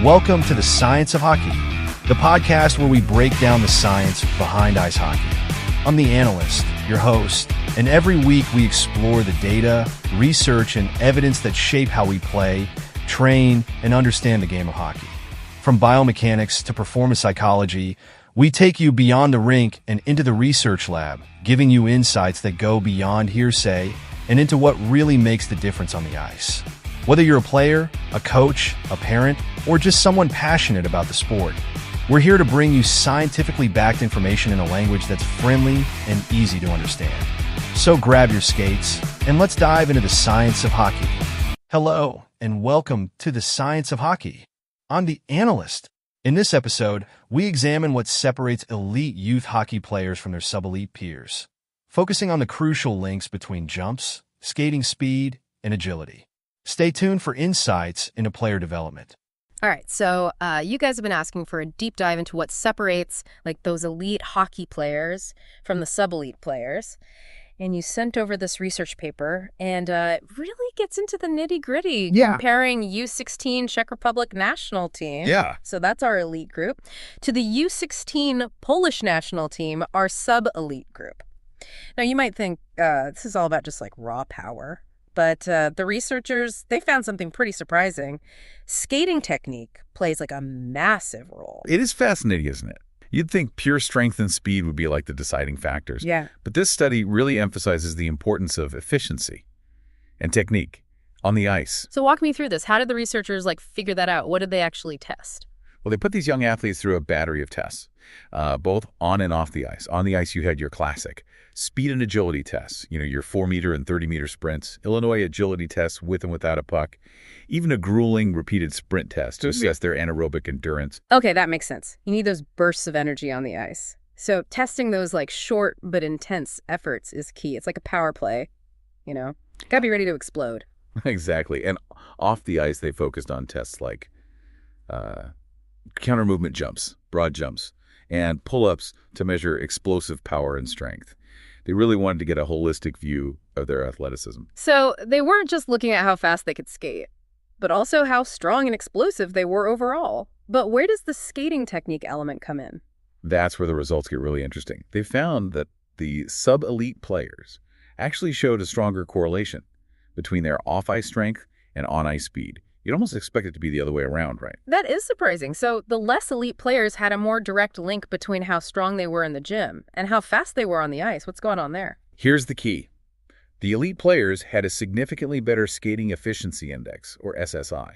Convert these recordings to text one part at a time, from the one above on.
Welcome to the Science of Hockey, the podcast where we break down the science behind ice hockey. I'm the analyst, your host, and every week we explore the data, research, and evidence that shape how we play, train, and understand the game of hockey. From biomechanics to performance psychology, we take you beyond the rink and into the research lab, giving you insights that go beyond hearsay and into what really makes the difference on the ice. Whether you're a player, a coach, a parent, or just someone passionate about the sport, we're here to bring you scientifically backed information in a language that's friendly and easy to understand. So grab your skates and let's dive into the science of hockey. Hello, and welcome to the Science of Hockey. I'm the analyst. In this episode, we examine what separates elite youth hockey players from their sub-elite peers, focusing on the crucial links between jumps, skating speed, and agility. Stay tuned for insights into player development. All right, so you guys have been asking for a deep dive into what separates those elite hockey players from the sub-elite players. And you sent over this research paper, and it really gets into the nitty-gritty, comparing U16 Czech Republic national team, so that's our elite group, to the U16 Polish national team, our sub-elite group. Now, you might think this is all about just raw power. But the researchers, they found something pretty surprising. Skating technique plays a massive role. It is fascinating, isn't it? You'd think pure strength and speed would be the deciding factors. Yeah. But this study really emphasizes the importance of efficiency and technique on the ice. So walk me through this. How did the researchers figure that out? What did they actually test? Well, they put these young athletes through a battery of tests, both on and off the ice. On the ice, you had your classic speed and agility tests, your 4-meter and 30-meter sprints, Illinois agility tests with and without a puck, even a grueling repeated sprint test to assess their anaerobic endurance. Okay, that makes sense. You need those bursts of energy on the ice. So testing those short but intense efforts is key. It's like a power play, Gotta be ready to explode. Exactly. And off the ice, they focused on tests like counter movement jumps, broad jumps, and pull-ups to measure explosive power and strength. They really wanted to get a holistic view of their athleticism. So they weren't just looking at how fast they could skate, but also how strong and explosive they were overall. But where does the skating technique element come in? That's where the results get really interesting. They found that the sub-elite players actually showed a stronger correlation between their off-ice strength and on-ice speed. You'd almost expect it to be the other way around, right? That is surprising. So the less elite players had a more direct link between how strong they were in the gym and how fast they were on the ice. What's going on there? Here's the key. The elite players had a significantly better skating efficiency index, or SSI.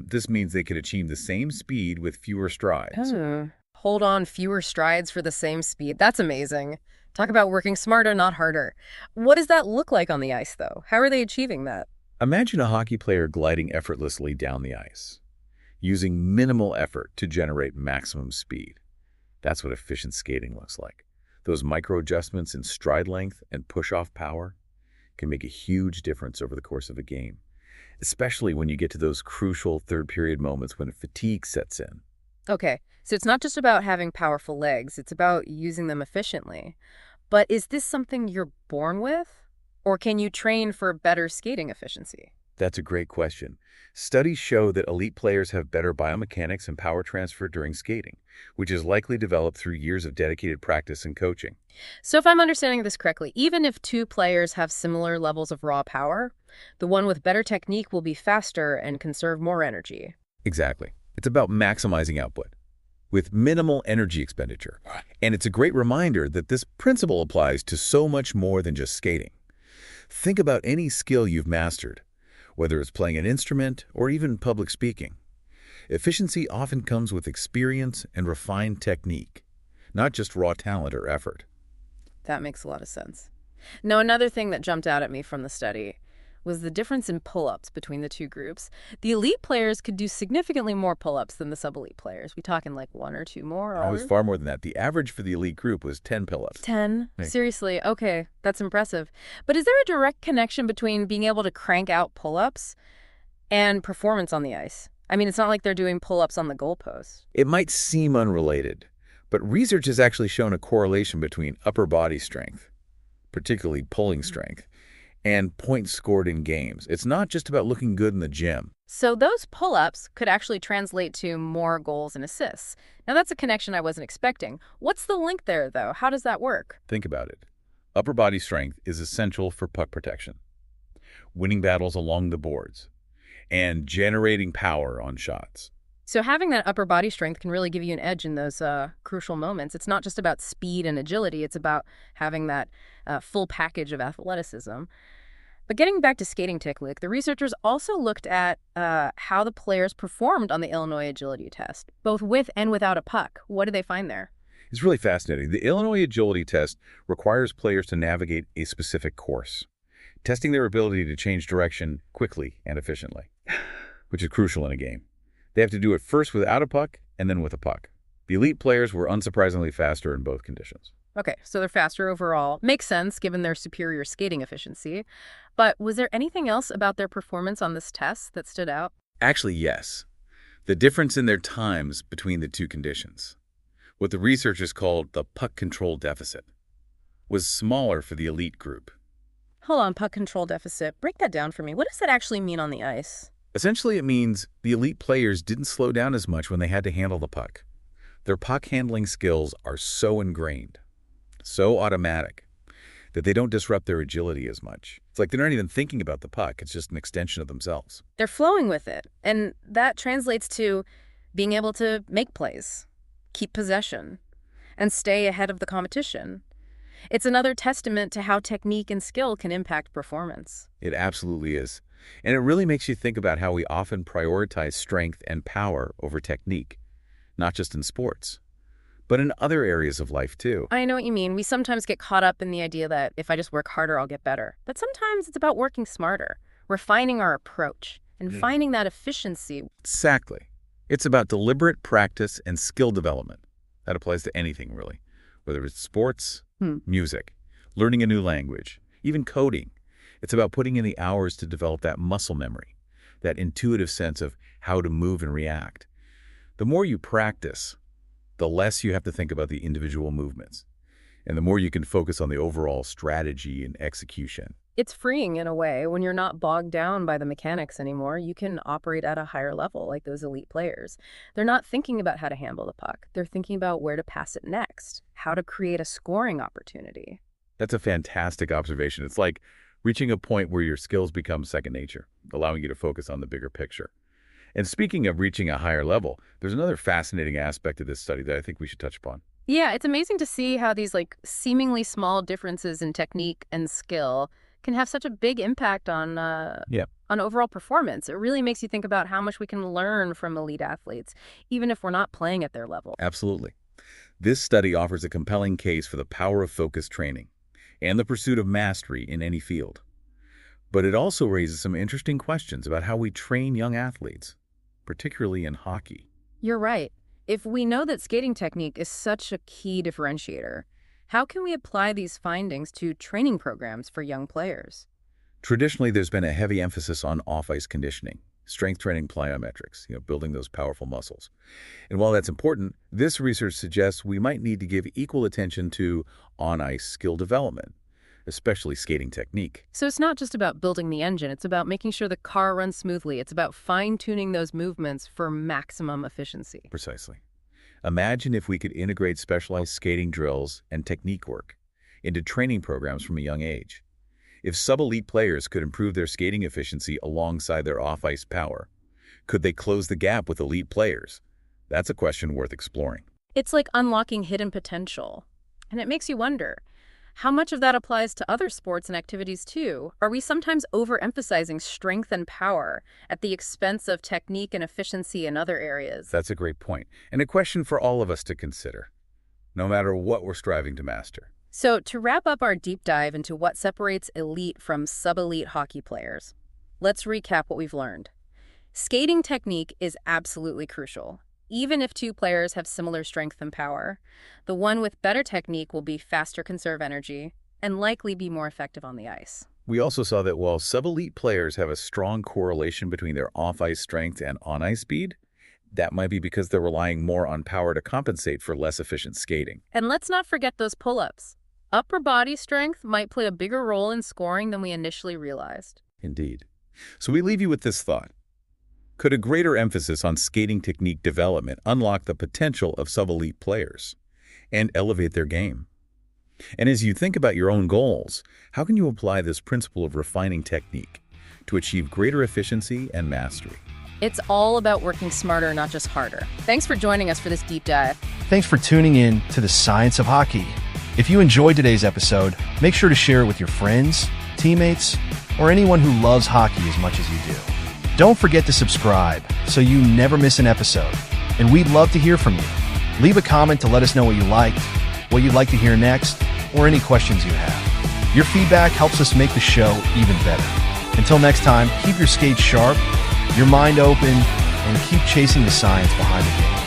This means they could achieve the same speed with fewer strides. Oh. Hold on, fewer strides for the same speed. That's amazing. Talk about working smarter, not harder. What does that look like on the ice, though? How are they achieving that? Imagine a hockey player gliding effortlessly down the ice, using minimal effort to generate maximum speed. That's what efficient skating looks like. Those micro adjustments in stride length and push-off power can make a huge difference over the course of a game, especially when you get to those crucial third-period moments when fatigue sets in. Okay, so it's not just about having powerful legs, it's about using them efficiently. But is this something you're born with? Or can you train for better skating efficiency? That's a great question. Studies show that elite players have better biomechanics and power transfer during skating, which is likely developed through years of dedicated practice and coaching. So if I'm understanding this correctly, even if two players have similar levels of raw power, the one with better technique will be faster and conserve more energy. Exactly. It's about maximizing output with minimal energy expenditure. And it's a great reminder that this principle applies to so much more than just skating. Think about any skill you've mastered, whether it's playing an instrument or even public speaking. Efficiency often comes with experience and refined technique, not just raw talent or effort. That makes a lot of sense. Now, another thing that jumped out at me from the study was the difference in pull-ups between the two groups. The elite players could do significantly more pull-ups than the sub-elite players. We talking one or two more? It was far more than that. The average for the elite group was 10 pull-ups. 10? Seriously? Okay, that's impressive. But is there a direct connection between being able to crank out pull-ups and performance on the ice? I mean, it's not like they're doing pull-ups on the goalpost. It might seem unrelated, but research has actually shown a correlation between upper body strength, particularly pulling strength, and points scored in games. It's not just about looking good in the gym. So those pull-ups could actually translate to more goals and assists. Now that's a connection I wasn't expecting. What's the link there, though? How does that work? Think about it. Upper body strength is essential for puck protection, winning battles along the boards, and generating power on shots. So having that upper body strength can really give you an edge in those crucial moments. It's not just about speed and agility. It's about having that full package of athleticism. But getting back to skating technique, the researchers also looked at how the players performed on the Illinois agility test, both with and without a puck. What did they find there? It's really fascinating. The Illinois agility test requires players to navigate a specific course, testing their ability to change direction quickly and efficiently, which is crucial in a game. They have to do it first without a puck and then with a puck. The elite players were unsurprisingly faster in both conditions. Okay, so they're faster overall. Makes sense given their superior skating efficiency. But was there anything else about their performance on this test that stood out? Actually, yes. The difference in their times between the two conditions, what the researchers called the puck control deficit, was smaller for the elite group. Hold on, puck control deficit. Break that down for me. What does that actually mean on the ice? Essentially, it means the elite players didn't slow down as much when they had to handle the puck. Their puck handling skills are so ingrained, so automatic, that they don't disrupt their agility as much. It's like they're not even thinking about the puck. It's just an extension of themselves. They're flowing with it. And that translates to being able to make plays, keep possession, and stay ahead of the competition. It's another testament to how technique and skill can impact performance. It absolutely is. And it really makes you think about how we often prioritize strength and power over technique, not just in sports, but in other areas of life too. I know what you mean. We sometimes get caught up in the idea that if I just work harder, I'll get better. But sometimes it's about working smarter, refining our approach, and finding that efficiency. Exactly. It's about deliberate practice and skill development. That applies to anything, really, whether it's sports, music, learning a new language, even coding. It's about putting in the hours to develop that muscle memory, that intuitive sense of how to move and react. The more you practice, the less you have to think about the individual movements, and the more you can focus on the overall strategy and execution. It's freeing in a way. When you're not bogged down by the mechanics anymore, you can operate at a higher level like those elite players. They're not thinking about how to handle the puck. They're thinking about where to pass it next, how to create a scoring opportunity. That's a fantastic observation. It's like reaching a point where your skills become second nature, allowing you to focus on the bigger picture. And speaking of reaching a higher level, there's another fascinating aspect of this study that I think we should touch upon. Yeah, it's amazing to see how these seemingly small differences in technique and skill can have such a big impact on overall performance. It really makes you think about how much we can learn from elite athletes, even if we're not playing at their level. Absolutely. This study offers a compelling case for the power of focused training and the pursuit of mastery in any field. But it also raises some interesting questions about how we train young athletes, particularly in hockey. You're right. If we know that skating technique is such a key differentiator, how can we apply these findings to training programs for young players? Traditionally, there's been a heavy emphasis on off-ice conditioning, strength training plyometrics, building those powerful muscles. And while that's important, this research suggests we might need to give equal attention to on-ice skill development, especially skating technique. So it's not just about building the engine, it's about making sure the car runs smoothly. It's about fine-tuning those movements for maximum efficiency. Precisely. Imagine if we could integrate specialized skating drills and technique work into training programs from a young age. If sub-elite players could improve their skating efficiency alongside their off-ice power, could they close the gap with elite players? That's a question worth exploring. It's like unlocking hidden potential. And it makes you wonder, how much of that applies to other sports and activities too? Are we sometimes overemphasizing strength and power at the expense of technique and efficiency in other areas? That's a great point, and a question for all of us to consider, no matter what we're striving to master. So to wrap up our deep dive into what separates elite from sub-elite hockey players, let's recap what we've learned. Skating technique is absolutely crucial. Even if two players have similar strength and power, the one with better technique will be faster, conserve energy, and likely be more effective on the ice. We also saw that while sub-elite players have a strong correlation between their off-ice strength and on-ice speed, that might be because they're relying more on power to compensate for less efficient skating. And let's not forget those pull-ups. Upper body strength might play a bigger role in scoring than we initially realized. Indeed. So we leave you with this thought. Could a greater emphasis on skating technique development unlock the potential of sub-elite players and elevate their game? And as you think about your own goals, how can you apply this principle of refining technique to achieve greater efficiency and mastery? It's all about working smarter, not just harder. Thanks for joining us for this deep dive. Thanks for tuning in to the Science of Hockey. If you enjoyed today's episode, make sure to share it with your friends, teammates, or anyone who loves hockey as much as you do. Don't forget to subscribe so you never miss an episode. And we'd love to hear from you. Leave a comment to let us know what you liked, what you'd like to hear next, or any questions you have. Your feedback helps us make the show even better. Until next time, keep your skates sharp, your mind open, and keep chasing the science behind the game.